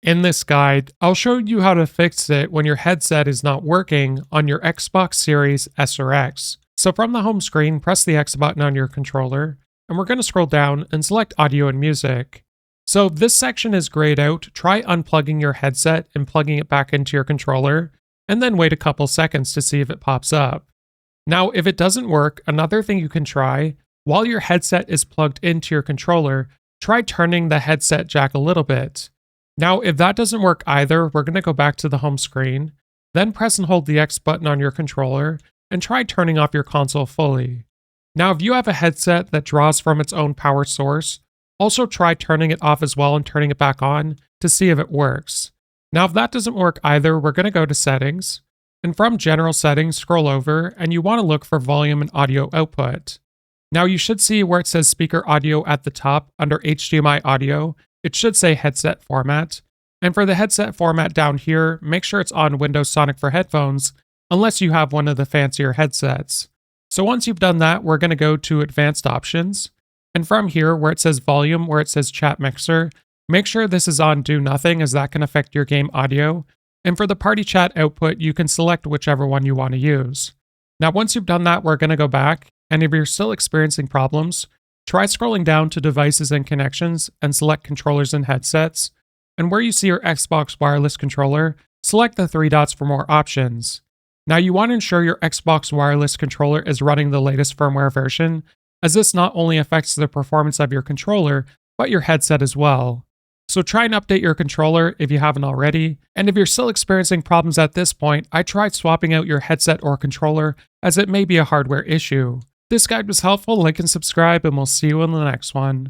In this guide, I'll show you how to fix it when your headset is not working on your Xbox Series S or X. So from the home screen, press the X button on your controller, and we're going to scroll down and select Audio and Music. So this section is grayed out. Try unplugging your headset and plugging it back into your controller, and then wait a couple seconds to see if it pops up. Now, if it doesn't work, another thing you can try, while your headset is plugged into your controller, try turning the headset jack a little bit. Now, if that doesn't work either, we're going to go back to the home screen, then press and hold the X button on your controller, and try turning off your console fully. Now, if you have a headset that draws from its own power source, also try turning it off as well and turning it back on to see if it works. Now, if that doesn't work either, we're going to go to Settings, and from General Settings, scroll over, and you want to look for Volume and Audio Output. Now, you should see where it says Speaker Audio at the top under HDMI Audio. It should say Headset Format. And for the headset format down here, make sure it's on Windows Sonic for headphones, unless you have one of the fancier headsets. So once you've done that, we're going to go to Advanced Options. And from here, where it says Volume, where it says Chat Mixer, make sure this is on Do Nothing, as that can affect your game audio. And for the Party Chat output, you can select whichever one you want to use. Now, once you've done that, we're going to go back, and if you're still experiencing problems, try scrolling down to Devices and Connections and select Controllers and Headsets. And where you see your Xbox wireless controller, select the three dots for more options. Now, you want to ensure your Xbox wireless controller is running the latest firmware version, as this not only affects the performance of your controller, but your headset as well. So try and update your controller if you haven't already, and if you're still experiencing problems at this point, I tried swapping out your headset or controller, as it may be a hardware issue. This guide was helpful, like and subscribe, and we'll see you in the next one.